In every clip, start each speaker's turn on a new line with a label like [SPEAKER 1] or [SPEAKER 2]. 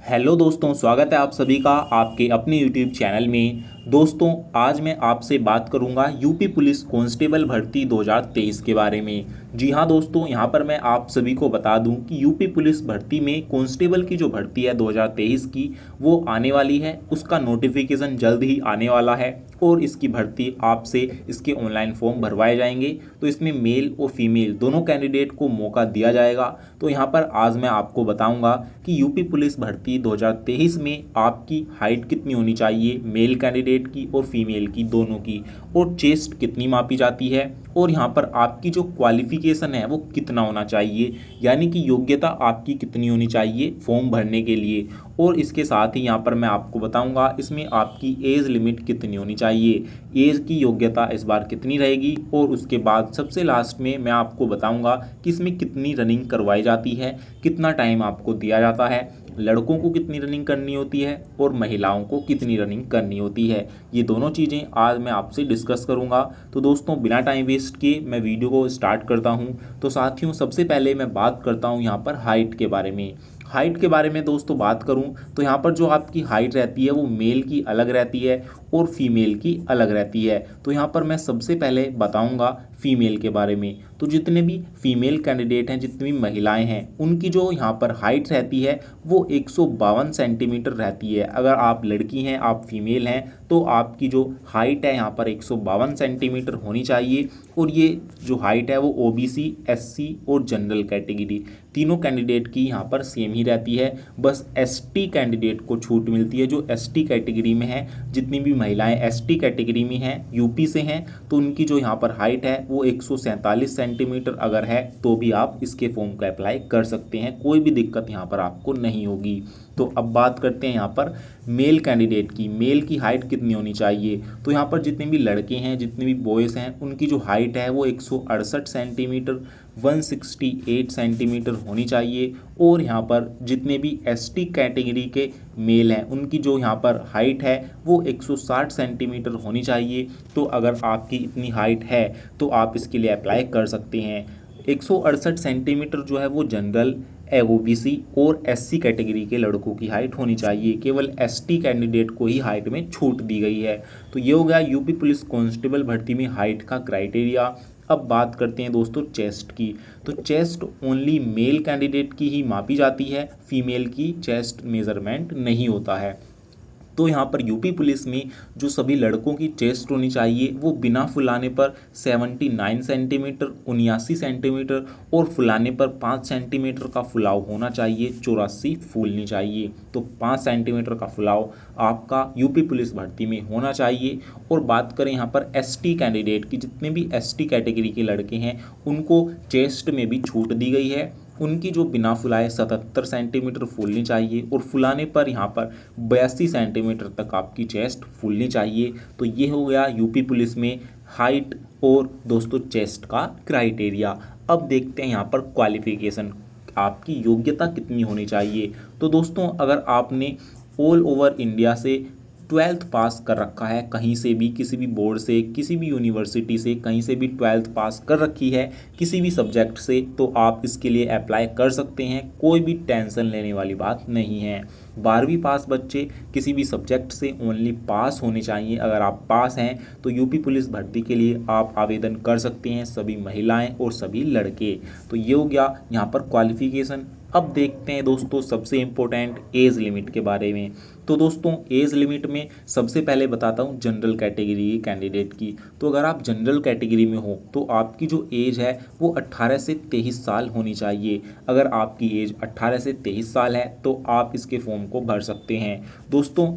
[SPEAKER 1] Hello दोस्तों, स्वागत है आप सभी का आपके अपने यूट्यूब चैनल में। दोस्तों, आज मैं आपसे बात करूंगा यूपी पुलिस कांस्टेबल भर्ती 2023 के बारे में। जी हाँ दोस्तों, यहां पर मैं आप सभी को बता दूं कि यूपी पुलिस भर्ती में कांस्टेबल की जो भर्ती है 2023 की वो आने वाली है। उसका नोटिफिकेशन जल्द ही आने वाला है और इसकी भर्ती आपसे इसके ऑनलाइन फॉर्म भरवाए जाएंगे। तो इसमें मेल और फीमेल दोनों कैंडिडेट को मौका दिया जाएगा। तो यहाँ पर आज मैं आपको बताऊंगा कि यूपी पुलिस भर्ती 2023 में आपकी हाइट कितनी होनी चाहिए, मेल कैंडिडेट की और फीमेल की दोनों की, और चेस्ट कितनी मापी जाती है, और यहाँ पर आपकी जो क्वालिफिकेशन है वो कितना होना चाहिए, यानी कि योग्यता आपकी कितनी होनी चाहिए फॉर्म भरने के लिए। और इसके साथ ही यहाँ पर मैं आपको बताऊंगा इसमें आपकी एज लिमिट कितनी होनी चाहिए, एज की योग्यता इस बार कितनी रहेगी, और उसके बाद सबसे लास्ट में मैं आपको बताऊंगा कि इसमें कितनी रनिंग करवाई जाती है, कितना टाइम आपको दिया जाता है, लड़कों को कितनी रनिंग करनी होती है और महिलाओं को कितनी रनिंग करनी होती है। ये दोनों चीज़ें आज मैं आपसे डिस्कस करूंगा। तो दोस्तों, बिना टाइम वेस्ट किए मैं वीडियो को स्टार्ट करता हूं। तो साथियों, सबसे पहले मैं बात करता हूं यहाँ पर हाइट के बारे में। हाइट के बारे में दोस्तों बात करूं तो यहाँ पर जो आपकी हाइट रहती है वो मेल की अलग रहती है और फीमेल की अलग रहती है। तो यहाँ पर मैं सबसे पहले बताऊंगा फीमेल के बारे में। तो जितने भी फीमेल कैंडिडेट हैं, जितनी भी महिलाएं हैं, उनकी जो यहाँ पर हाइट रहती है वो 152 सेंटीमीटर रहती है। अगर आप लड़की हैं, आप फीमेल हैं, तो आपकी जो हाइट है यहाँ पर 152 सेंटीमीटर होनी चाहिए। और ये जो हाइट है वो ओबीसी, एससी और जनरल कैटेगरी तीनों कैंडिडेट की यहाँ पर सेम ही रहती है। बस एसटी कैंडिडेट को छूट मिलती है, जो एसटी कैटेगरी में है। जितनी भी महिलाएं एसटी कैटेगरी में हैं, यूपी से हैं, तो उनकी जो यहाँ पर हाइट है वो 147 सेंटीमीटर अगर है तो भी आप इसके फॉर्म को अप्लाई कर सकते हैं। कोई भी दिक्कत यहाँ पर आपको नहीं होगी। तो अब बात करते हैं यहाँ पर मेल कैंडिडेट की। मेल की हाइट कितनी होनी चाहिए? तो यहाँ पर जितने भी लड़के हैं, जितने भी बॉयज़ हैं, उनकी जो हाइट है वो 168 सेंटीमीटर 168 सेंटीमीटर होनी चाहिए। और यहाँ पर जितने भी एसटी कैटेगरी के मेल हैं, उनकी जो यहाँ पर हाइट है वो 160 सेंटीमीटर होनी चाहिए। तो अगर आपकी इतनी हाइट है तो आप इसके लिए अप्लाई कर सकते हैं। 168 सेंटीमीटर जो है वो जनरल, ओबीसी और एससी कैटेगरी के लड़कों की हाइट होनी चाहिए। केवल एसटी कैंडिडेट को ही हाइट में छूट दी गई है। तो ये हो गया यूपी पुलिस कांस्टेबल भर्ती में हाइट का क्राइटेरिया। अब बात करते हैं दोस्तों चेस्ट की। तो चेस्ट ओनली मेल कैंडिडेट की ही मापी जाती है, फीमेल की चेस्ट मेजरमेंट नहीं होता है। तो यहाँ पर यूपी पुलिस में जो सभी लड़कों की चेस्ट होनी चाहिए वो बिना फुलाने पर 79 सेंटीमीटर 79 सेंटीमीटर, और फुलाने पर 5 सेंटीमीटर का फुलाव होना चाहिए, 84 फूलनी चाहिए। तो 5 सेंटीमीटर का फुलाव आपका यूपी पुलिस भर्ती में होना चाहिए। और बात करें यहाँ पर एसटी कैंडिडेट की, जितने भी एसटी कैटेगरी के लड़के हैं उनको चेस्ट में भी छूट दी गई है। उनकी जो बिना फुलाए 77 सेंटीमीटर फूलनी चाहिए, और फुलाने पर यहाँ पर 82 सेंटीमीटर तक आपकी चेस्ट फूलनी चाहिए। तो ये हो गया यूपी पुलिस में हाइट और दोस्तों चेस्ट का क्राइटेरिया। अब देखते हैं यहाँ पर क्वालिफिकेशन, आपकी योग्यता कितनी होनी चाहिए। तो दोस्तों, अगर आपने ऑल ओवर इंडिया से 12th पास कर रखा है, कहीं से भी, किसी भी बोर्ड से, किसी भी यूनिवर्सिटी से, कहीं से भी 12th पास कर रखी है किसी भी सब्जेक्ट से, तो आप इसके लिए अप्लाई कर सकते हैं। कोई भी टेंशन लेने वाली बात नहीं है। 12वीं पास बच्चे किसी भी सब्जेक्ट से ओनली पास होने चाहिए। अगर आप पास हैं तो यूपी पुलिस भर्ती के लिए आप आवेदन कर सकते हैं, सभी महिलाएं और सभी लड़के। तो ये हो गया यहाँ पर क्वालिफिकेशन। अब देखते हैं दोस्तों सबसे इम्पोर्टेंट एज लिमिट के बारे में। तो दोस्तों, एज लिमिट में सबसे पहले बताता हूँ जनरल कैटेगरी कैंडिडेट की। तो अगर आप जनरल कैटेगरी में हो तो आपकी जो एज है वो 18 से 23 साल होनी चाहिए। अगर आपकी एज 18 से 23 साल है तो आप इसके फॉर्म को भर सकते हैं। दोस्तों,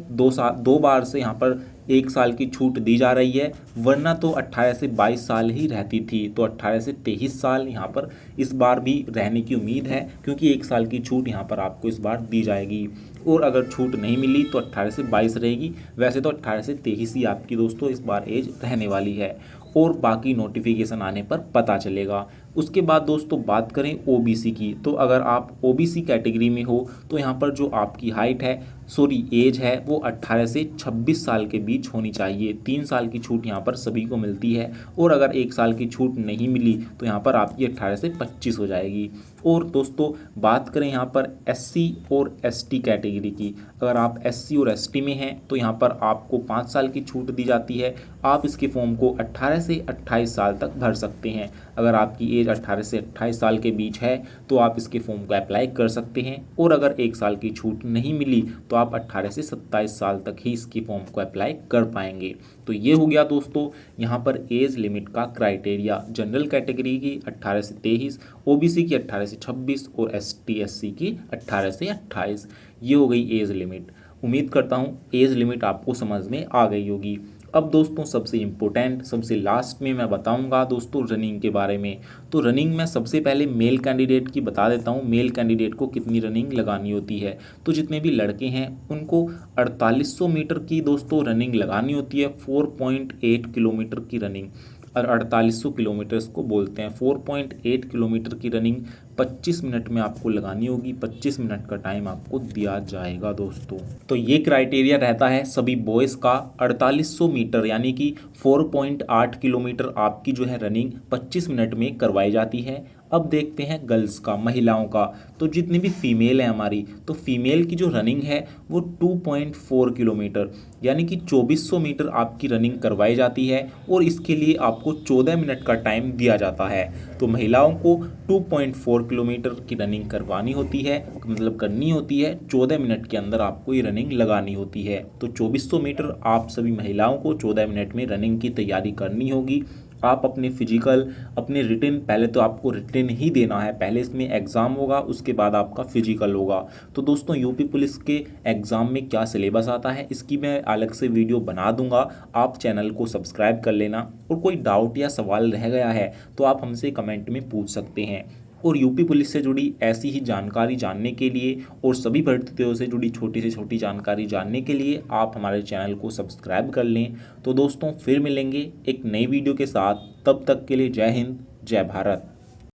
[SPEAKER 1] 2 बार से यहाँ पर 1 साल की छूट दी जा रही है, वरना तो 18 से 22 साल ही रहती थी। तो 18 से 23 साल यहाँ पर इस बार भी रहने की उम्मीद है, क्योंकि 1 साल की छूट यहाँ पर आपको इस बार दी जाएगी। और अगर छूट नहीं मिली तो 18 से 22 रहेगी। वैसे तो 18 से 23 ही आपकी दोस्तों इस बार एज रहने वाली है, और बाकी नोटिफिकेशन आने पर पता चलेगा। उसके बाद दोस्तों बात करें ओबीसी की, तो अगर आप ओबीसी कैटेगरी में हो तो यहाँ पर जो आपकी हाइट है एज है वो 18 से 26 साल के बीच होनी चाहिए। 3 साल की छूट यहाँ पर सभी को मिलती है, और अगर 1 साल की छूट नहीं मिली तो यहाँ पर आपकी 18 से 25 हो जाएगी। और दोस्तों बात करें यहाँ पर एससी और एसटी कैटेगरी की, अगर आप एससी और एसटी में हैं तो यहाँ पर आपको 5 साल की छूट दी जाती है। आप इसके फॉर्म को 18 से 28 साल तक भर सकते हैं। अगर आपकी एज 18 से 28 साल के बीच है तो आप इसके फॉर्म को अप्लाई कर सकते हैं, और अगर 1 साल की छूट नहीं मिली तो आप 18 से 27 साल तक ही इसकी फॉर्म को अप्लाई कर पाएंगे। तो ये हो गया दोस्तों यहाँ पर एज लिमिट का क्राइटेरिया। जनरल कैटेगरी की 18 से 23, ओबीसी की 18 से 26 और एसटी एससी की 18 से 28। ये हो गई एज लिमिट। उम्मीद करता हूँ एज लिमिट आपको समझ में आ गई होगी। अब दोस्तों सबसे इम्पोर्टेंट, सबसे लास्ट में मैं बताऊंगा दोस्तों रनिंग के बारे में। तो रनिंग में सबसे पहले मेल कैंडिडेट की बता देता हूं, मेल कैंडिडेट को कितनी रनिंग लगानी होती है। तो जितने भी लड़के हैं उनको 4800 मीटर की दोस्तों रनिंग लगानी होती है। 4.8 किलोमीटर की रनिंग, और 4800 किलोमीटर को बोलते हैं। 4.8 किलोमीटर की रनिंग 25 मिनट में आपको लगानी होगी। 25 मिनट का टाइम आपको दिया जाएगा दोस्तों। तो ये क्राइटेरिया रहता है सभी बॉयज़ का। 4800 मीटर यानी कि 4.8 किलोमीटर आपकी जो है रनिंग 25 मिनट में करवाई जाती है। अब देखते हैं गर्ल्स का, महिलाओं का। तो जितनी भी फीमेल है हमारी, तो फीमेल की जो रनिंग है वो 2.4 किलोमीटर यानी कि 2400 मीटर आपकी रनिंग करवाई जाती है, और इसके लिए आपको 14 मिनट का टाइम दिया जाता है। तो महिलाओं को 2.4 किलोमीटर की रनिंग करवानी होती है, मतलब करनी होती है। 14 मिनट के अंदर आपको ये रनिंग लगानी होती है। तो 2400 मीटर आप सभी महिलाओं को 14 मिनट में रनिंग की तैयारी करनी होगी। आप अपने फिजिकल, अपने रिटन, पहले तो आपको रिटन ही देना है, पहले इसमें एग्ज़ाम होगा, उसके बाद आपका फिजिकल होगा। तो दोस्तों यूपी पुलिस के एग्ज़ाम में क्या सिलेबस आता है इसकी मैं अलग से वीडियो बना दूंगा, आप चैनल को सब्सक्राइब कर लेना। और कोई डाउट या सवाल रह गया है तो आप हमसे कमेंट में पूछ सकते हैं। और यूपी पुलिस से जुड़ी ऐसी ही जानकारी जानने के लिए और सभी भर्तियों से जुड़ी छोटी से छोटी जानकारी जानने के लिए आप हमारे चैनल को सब्सक्राइब कर लें। तो दोस्तों फिर मिलेंगे एक नई वीडियो के साथ, तब तक के लिए जय हिंद, जय भारत।